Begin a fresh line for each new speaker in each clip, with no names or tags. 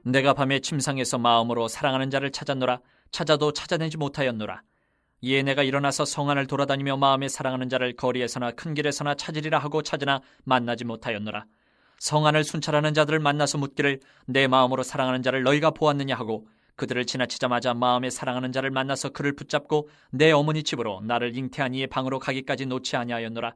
내가 밤에 침상에서 마음으로 사랑하는 자를 찾았노라. 찾아도 찾아내지 못하였노라. 이에 내가 일어나서 성 안을 돌아다니며 마음에 사랑하는 자를 거리에서나 큰 길에서나 찾으리라 하고 찾으나 만나지 못하였노라. 성 안을 순찰하는 자들을 만나서 묻기를 내 마음으로 사랑하는 자를 너희가 보았느냐 하고 그들을 지나치자마자 마음에 사랑하는 자를 만나서 그를 붙잡고 내 어머니 집으로 나를 잉태한 이의 방으로 가기까지 놓지 아니하였노라.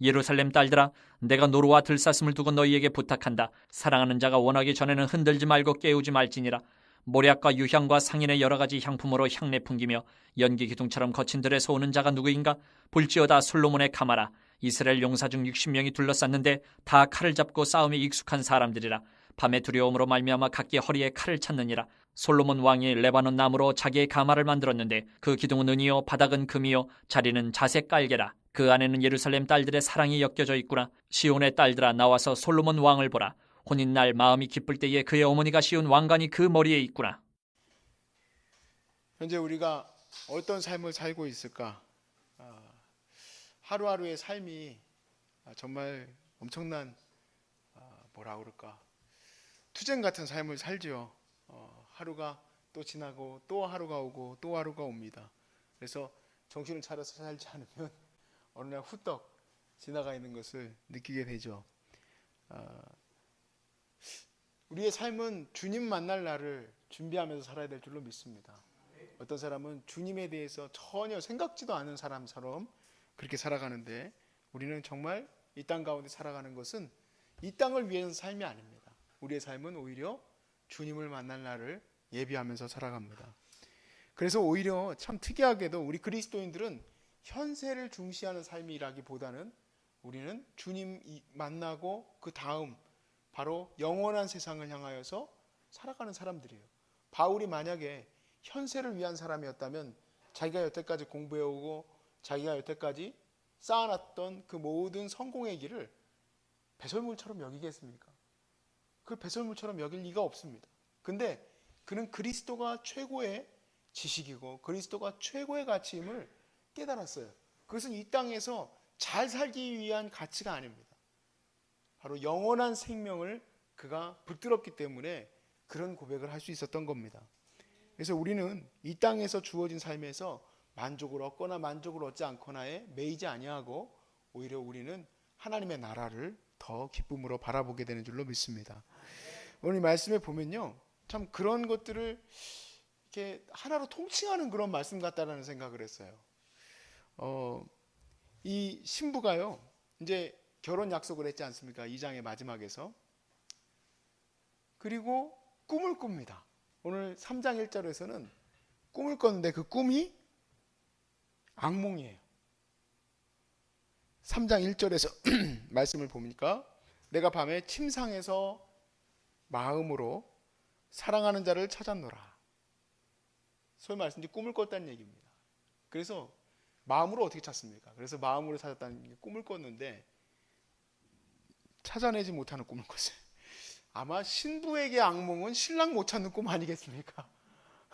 예루살렘 딸들아, 내가 노루와 들사슴을 두고 너희에게 부탁한다. 사랑하는 자가 원하기 전에는 흔들지 말고 깨우지 말지니라. 모략과 유향과 상인의 여러 가지 향품으로 향내 풍기며 연기 기둥처럼 거친 들에서 오는 자가 누구인가? 볼지어다 솔로몬의 가마라. 이스라엘 용사 중 60명이 둘러쌌는데 다 칼을 잡고 싸움에 익숙한 사람들이라. 밤의 두려움으로 말미암아 각기 허리에 칼을 찾느니라. 솔로몬 왕이 레바논 나무로 자기의 가마를 만들었는데 그 기둥은 은이요 바닥은 금이요 자리는 자색 깔개라. 그 안에는 예루살렘 딸들의 사랑이 엮여져 있구나. 시온의 딸들아, 나와서 솔로몬 왕을 보라. 혼인날 마음이 기쁠 때에 그의 어머니가 씌운 왕관이 그 머리에 있구나.
현재 우리가 어떤 삶을 살고 있을까? 하루하루의 삶이 정말 엄청난 뭐라 그럴까? 투쟁 같은 삶을 살죠. 하루가 또 지나고 또 하루가 오고 또 하루가 옵니다. 그래서 정신을 차려서 살지 않으면 어느 날 후떡 지나가 있는 것을 느끼게 되죠. 우리의 삶은 주님 만날 날을 준비하면서 살아야 될 줄로 믿습니다. 어떤 사람은 주님에 대해서 전혀 생각지도 않은 사람처럼 그렇게 살아가는데 우리는 정말 이 땅 가운데 살아가는 것은 이 땅을 위해서 삶이 아닙니다. 우리의 삶은 오히려 주님을 만날 날을 예비하면서 살아갑니다. 그래서 오히려 참 특이하게도 우리 그리스도인들은 현세를 중시하는 삶이라기보다는 우리는 주님 만나고 그 다음 바로 영원한 세상을 향하여서 살아가는 사람들이에요. 바울이 만약에 현세를 위한 사람이었다면 자기가 여태까지 공부해오고 자기가 여태까지 쌓아놨던 그 모든 성공의 길을 배설물처럼 여기겠습니까? 그 배설물처럼 여길 리가 없습니다. 근데 그는 그리스도가 최고의 지식이고 그리스도가 최고의 가치임을 깨달았어요. 그것은 이 땅에서 잘 살기 위한 가치가 아닙니다. 바로 영원한 생명을 그가 붙들었기 때문에 그런 고백을 할 수 있었던 겁니다. 그래서 우리는 이 땅에서 주어진 삶에서 만족을 얻거나 만족을 얻지 않거나에 매이지 아니하고 오히려 우리는 하나님의 나라를 더 기쁨으로 바라보게 되는 줄로 믿습니다. 오늘 말씀에 보면요, 참 그런 것들을 이렇게 하나로 통칭하는 그런 말씀 같다라는 생각을 했어요. 이 신부가요, 이제 결혼 약속을 했지 않습니까? 2장의 마지막에서. 그리고 꿈을 꿉니다. 오늘 3장 1절에서는 꿈을 꿨는데 그 꿈이 악몽이에요. 3장 1절에서 말씀을 보니까 내가 밤에 침상에서 마음으로 사랑하는 자를 찾았노라. 소위 말해서 꿈을 꿨다는 얘기입니다. 그래서 마음으로 어떻게 찾습니까? 그래서 마음으로 찾았다는 게 꿈을 꿨는데 찾아내지 못하는 꿈을 꿨어요. 아마 신부에게 악몽은 신랑 못 찾는 꿈 아니겠습니까?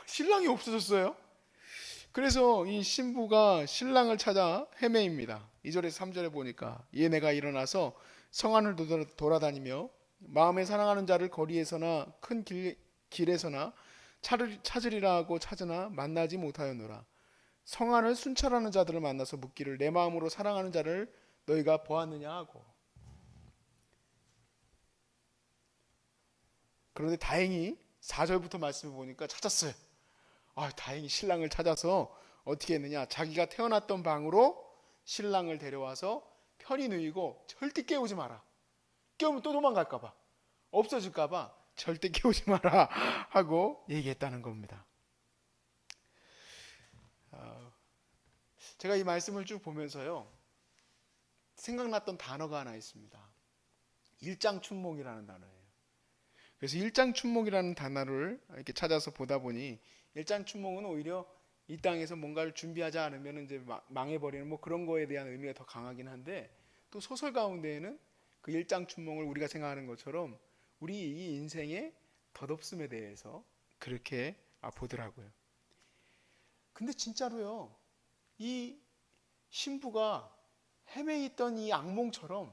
신랑이 없어졌어요. 그래서 이 신부가 신랑을 찾아 헤매입니다. 2절에서 3절에 보니까 이에 내가 일어나서 성 안을 돌아다니며 마음에 사랑하는 자를 거리에서나 큰 길에서나 찾으리라 하고 찾으나 만나지 못하였노라. 성 안을 순찰하는 자들을 만나서 묻기를 내 마음으로 사랑하는 자를 너희가 보았느냐 하고. 그런데 다행히 4절부터 말씀을 보니까 찾았어요. 다행히 신랑을 찾아서 어떻게 했느냐, 자기가 태어났던 방으로 신랑을 데려와서 편히 누이고 절대 깨우지 마라. 깨우면 또 도망갈까봐, 없어질까봐 절대 깨우지 마라 하고 얘기했다는 겁니다. 제가 이 말씀을 쭉 보면서요, 생각났던 단어가 하나 있습니다. 일장춘몽이라는 단어예요. 그래서 일장춘몽이라는 단어를 이렇게 찾아서 보다 보니 일장춘몽은 오히려 이 땅에서 뭔가를 준비하지 않으면 이제 망해버리는 뭐 그런 거에 대한 의미가 더 강하긴 한데, 또 소설 가운데에는 그 일장춘몽을 우리가 생각하는 것처럼 우리 이 인생의 덧없음에 대해서 그렇게 보더라고요. 근데 진짜로요, 이 신부가 헤매있던 이 악몽처럼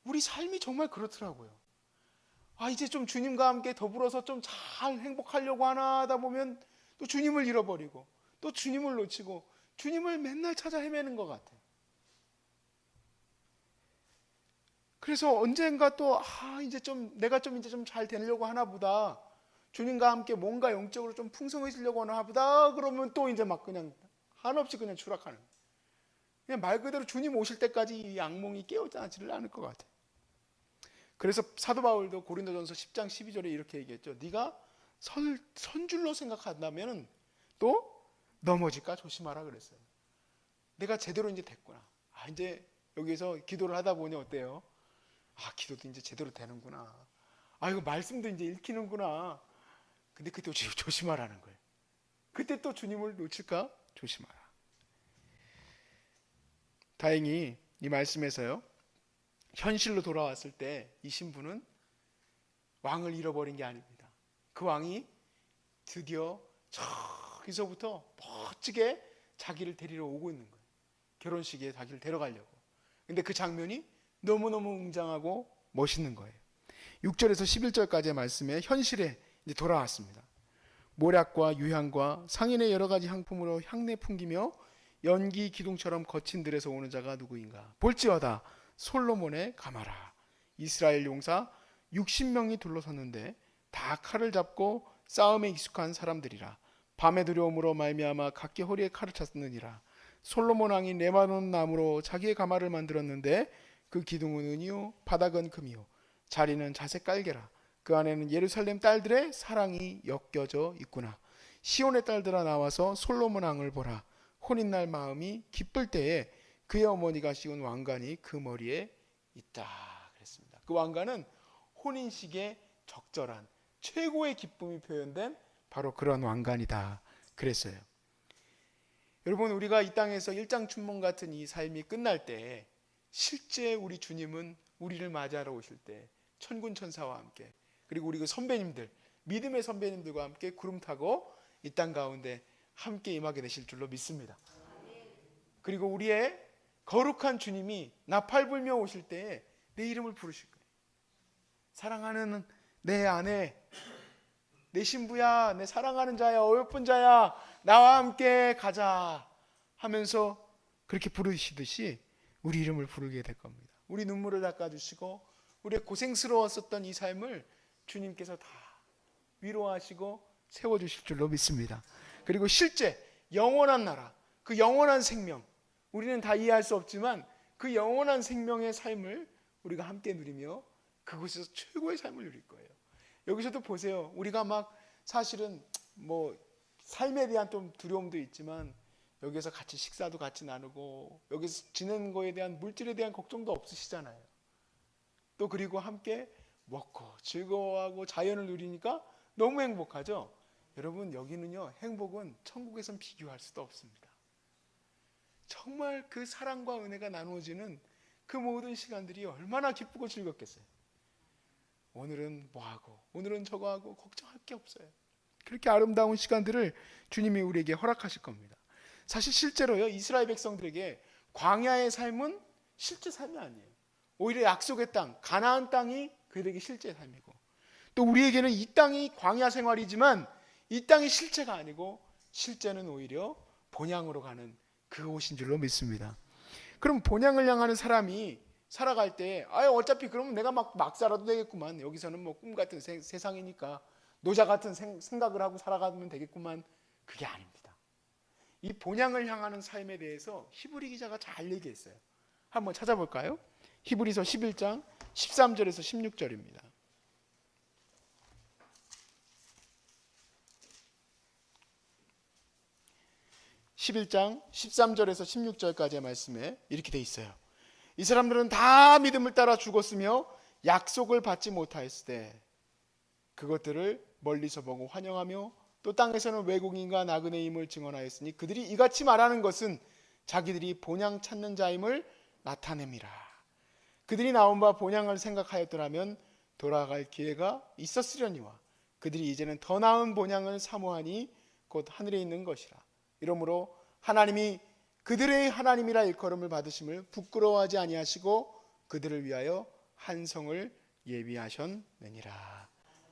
우리 삶이 정말 그렇더라고요. 이제 좀 주님과 함께 더불어서 좀 잘 행복하려고 하다 보면 또 주님을 잃어버리고 또 주님을 놓치고 주님을 맨날 찾아 헤매는 것 같아요. 그래서 언젠가 또 이제 좀 내가 좀 이제 좀 잘 되려고 하나 보다, 주님과 함께 뭔가 영적으로 좀 풍성해지려고 하나 보다, 그러면 또 이제 막 그냥 한없이 그냥 추락하는, 그냥 말 그대로 주님 오실 때까지 이 악몽이 깨어나지를 않을 것 같아요. 그래서 사도 바울도 고린도전서 10장 12절에 이렇게 얘기했죠. 네가 선줄로 생각한다면 또 넘어질까 조심하라 그랬어요. 내가 제대로 이제 됐구나. 이제 여기서 기도를 하다 보니 어때요? 기도도 이제 제대로 되는구나. 이거 말씀도 이제 읽히는구나. 근데 그때 조심하라는 거예요. 그때 또 주님을 놓칠까 조심하라. 다행히 이 말씀에서요, 현실로 돌아왔을 때 이 신부는 왕을 잃어버린 게 아닙니다. 그 왕이 드디어 저기서부터 멋지게 자기를 데리러 오고 있는 거예요. 결혼식에 자기를 데려가려고. 근데 그 장면이 너무너무 웅장하고 멋있는 거예요. 6절에서 11절까지의 말씀에 현실에 이제 돌아왔습니다. 모략과 유향과 상인의 여러 가지 향품으로 향내 풍기며 연기 기둥처럼 거친 들에서 오는 자가 누구인가? 볼지어다 솔로몬의 가마라. 이스라엘 용사 60명이 둘러섰는데 다 칼을 잡고 싸움에 익숙한 사람들이라. 밤의 두려움으로 말미암아 각기 허리에 칼을 찼느니라. 솔로몬 왕이 레바논 나무로 자기의 가마를 만들었는데 그 기둥은 은이요 바닥은 금이요 자리는 자색 깔개라. 그 안에는 예루살렘 딸들의 사랑이 엮여져 있구나. 시온의 딸들아 나와서 솔로몬 왕을 보라. 혼인날 마음이 기쁠 때에 그의 어머니가 씌운 왕관이 그 머리에 있다 그랬습니다. 그 왕관은 혼인식에 적절한 최고의 기쁨이 표현된 바로 그런 왕관이다 그랬어요. 여러분, 우리가 이 땅에서 일장춘몽 같은 이 삶이 끝날 때 실제 우리 주님은 우리를 맞이하러 오실 때 천군 천사와 함께, 그리고 우리 그 선배님들, 믿음의 선배님들과 함께 구름 타고 이 땅 가운데 함께 임하게 되실 줄로 믿습니다. 그리고 우리의 거룩한 주님이 나팔 불며 오실 때에 내 이름을 부르실 거예요. 사랑하는 내 아내, 내 신부야, 내 사랑하는 자야, 어여쁜 자야, 나와 함께 가자 하면서 그렇게 부르시듯이 우리 이름을 부르게 될 겁니다. 우리 눈물을 닦아주시고 우리의 고생스러웠었던 이 삶을 주님께서 다 위로하시고 세워주실 줄로 믿습니다. 그리고 실제 영원한 나라, 그 영원한 생명, 우리는 다 이해할 수 없지만 그 영원한 생명의 삶을 우리가 함께 누리며 그곳에서 최고의 삶을 누릴 거예요. 여기서도 보세요. 우리가 막 사실은 뭐 삶에 대한 좀 두려움도 있지만 여기서 같이 식사도 같이 나누고 여기서 지내는 거에 대한 물질에 대한 걱정도 없으시잖아요. 또 그리고 함께 먹고 즐거워하고 자연을 누리니까 너무 행복하죠. 여러분, 여기는요, 행복은 천국에선 비교할 수도 없습니다. 정말 그 사랑과 은혜가 나누어지는 그 모든 시간들이 얼마나 기쁘고 즐겁겠어요. 오늘은 뭐하고 오늘은 저거하고 걱정할 게 없어요. 그렇게 아름다운 시간들을 주님이 우리에게 허락하실 겁니다. 사실 실제로요, 이스라엘 백성들에게 광야의 삶은 실제 삶이 아니에요. 오히려 약속의 땅, 가나안 땅이 그들에게 실제 삶이고, 또 우리에게는 이 땅이 광야 생활이지만 이 땅이 실제가 아니고 실제는 오히려 본향으로 가는 그곳인 줄로 믿습니다. 그럼 본향을 향하는 사람이 살아갈 때 어차피 그러면 내가 막 살아도 되겠구만, 여기서는 뭐 꿈 같은 세상이니까 노자 같은 생각을 하고 살아가면 되겠구만, 그게 아닙니다. 이 본향을 향하는 삶에 대해서 히브리 기자가 잘 얘기했어요. 한번 찾아볼까요? 히브리서 11장 13절에서 16절입니다. 11장 13절에서 16절까지의 말씀에 이렇게 돼 있어요. 이 사람들은 다 믿음을 따라 죽었으며 약속을 받지 못하였을 때 그것들을 멀리서 보고 환영하며 또 땅에서는 외국인과 나그네임을 증언하였으니 그들이 이같이 말하는 것은 자기들이 본향 찾는 자임을 나타냅니다. 그들이 나온 바 본향을 생각하였더라면 돌아갈 기회가 있었으려니와 그들이 이제는 더 나은 본향을 사모하니 곧 하늘에 있는 것이라. 이러므로 하나님이 그들의 하나님이라 일컬음을 받으심을 부끄러워하지 아니하시고 그들을 위하여 한 성을 예비하셨느니라.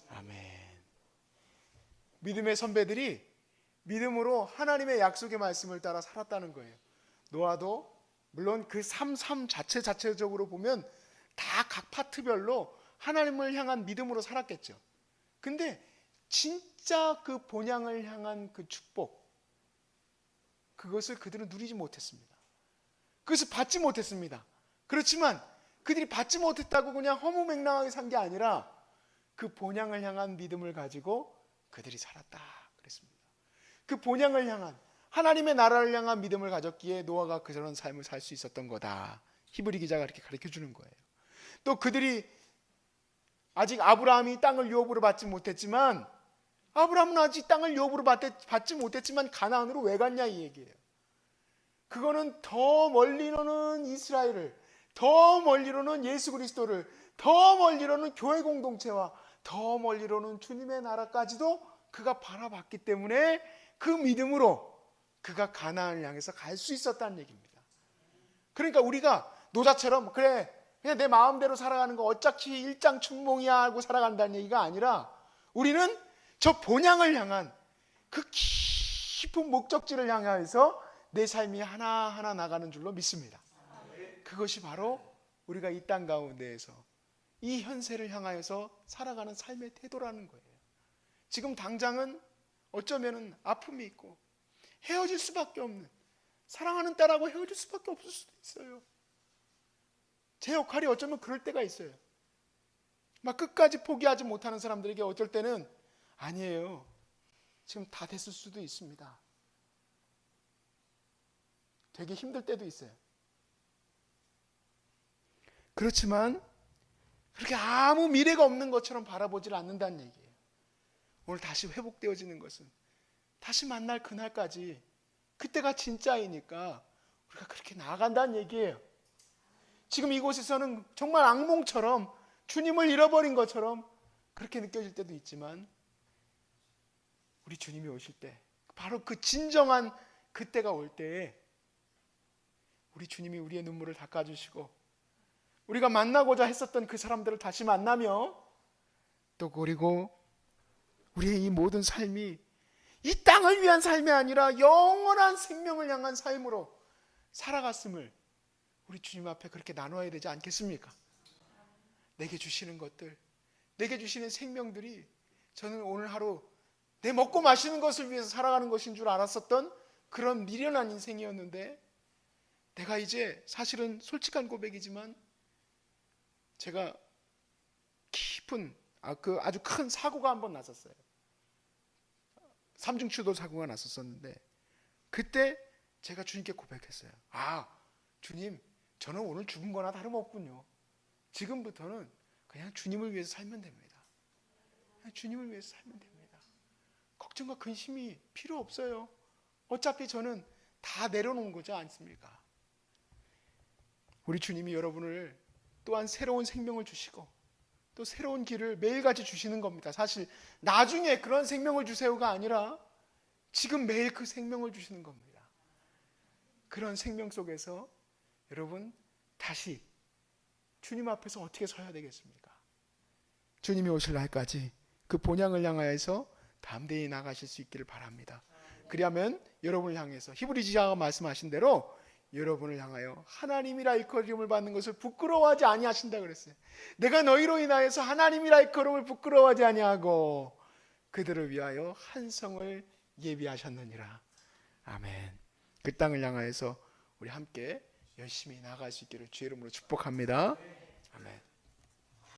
아멘. 믿음의 선배들이 믿음으로 하나님의 약속의 말씀을 따라 살았다는 거예요. 노아도 물론 그 삶 자체적으로 보면 다 각 파트별로 하나님을 향한 믿음으로 살았겠죠. 근데 진짜 그 본향을 향한 그 축복, 그것을 그들은 누리지 못했습니다. 그것을 받지 못했습니다. 그렇지만 그들이 받지 못했다고 그냥 허무맹랑하게 산 게 아니라 그 본향을 향한 믿음을 가지고 그들이 살았다 그랬습니다. 그 본향을 향한 하나님의 나라를 향한 믿음을 가졌기에 노아가 그런 삶을 살 수 있었던 거다. 히브리 기자가 이렇게 가르쳐 주는 거예요. 또 그들이 아직 아브라함이 땅을 유업으로 받지 못했지만, 아브라함은 아직 땅을 유업으로 받지 못했지만 가나안으로 왜 갔냐 이 얘기예요. 그거는 더 멀리로는 이스라엘을, 더 멀리로는 예수 그리스도를, 더 멀리로는 교회 공동체와 더 멀리로는 주님의 나라까지도 그가 바라봤기 때문에 그 믿음으로 그가 가나안을 향해서 갈 수 있었다는 얘기입니다. 그러니까 우리가 노자처럼 그래 그냥 내 마음대로 살아가는 거 어차피 일장춘몽이야 하고 살아간다는 얘기가 아니라, 우리는 저 본향을 향한 그 깊은 목적지를 향해서 내 삶이 하나하나 나가는 줄로 믿습니다. 그것이 바로 우리가 이 땅 가운데에서 이 현세를 향하여서 살아가는 삶의 태도라는 거예요. 지금 당장은 어쩌면은 아픔이 있고 헤어질 수밖에 없는, 사랑하는 딸하고 헤어질 수밖에 없을 수도 있어요. 제 역할이 어쩌면 그럴 때가 있어요. 막 끝까지 포기하지 못하는 사람들에게 어쩔 때는 아니에요, 지금 다 됐을 수도 있습니다. 되게 힘들 때도 있어요. 그렇지만 그렇게 아무 미래가 없는 것처럼 바라보질 않는다는 얘기예요. 오늘 다시 회복되어지는 것은 다시 만날 그날까지, 그때가 진짜이니까 우리가 그렇게 나아간다는 얘기예요. 지금 이곳에서는 정말 악몽처럼 주님을 잃어버린 것처럼 그렇게 느껴질 때도 있지만, 우리 주님이 오실 때, 바로 그 진정한 그때가 올 때에 우리 주님이 우리의 눈물을 닦아주시고, 우리가 만나고자 했었던 그 사람들을 다시 만나며, 또 그리고 우리의 이 모든 삶이 이 땅을 위한 삶이 아니라 영원한 생명을 향한 삶으로 살아갔음을 우리 주님 앞에 그렇게 나눠야 되지 않겠습니까? 내게 주시는 것들, 내게 주시는 생명들이, 저는 오늘 하루 내 먹고 마시는 것을 위해서 살아가는 것인 줄 알았었던 그런 미련한 인생이었는데, 내가 이제 사실은 솔직한 고백이지만 제가 깊은 아주 큰 사고가 한번 났었어요. 삼중추돌 사고가 났었는데, 그때 제가 주님께 고백했어요. 주님, 저는 오늘 죽은 거나 다름없군요. 지금부터는 그냥 주님을 위해서 살면 됩니다. 그냥 주님을 위해서 살면 됩니다. 걱정과 근심이 필요 없어요. 어차피 저는 다 내려놓은 거지 않습니까? 우리 주님이 여러분을 또한 새로운 생명을 주시고 또 새로운 길을 매일같이 주시는 겁니다. 사실 나중에 그런 생명을 주세요가 아니라 지금 매일 그 생명을 주시는 겁니다. 그런 생명 속에서 여러분 다시 주님 앞에서 어떻게 서야 되겠습니까? 주님이 오실 날까지 그 본향을 향하여서 담대히 나가실 수 있기를 바랍니다. 그리하면 여러분을 향해서 히브리 지자가 말씀하신 대로 여러분을 향하여 하나님이라 일컬음을 받는 것을 부끄러워하지 아니하신다 그랬어요. 내가 너희로 인하여서 하나님이라 일컬음을 부끄러워하지 아니하고 그들을 위하여 한 성을 예비하셨느니라. 아멘. 그 땅을 향하여서 우리 함께 열심히 나아갈 수 있기를 주의 이름으로 축복합니다. 아멘.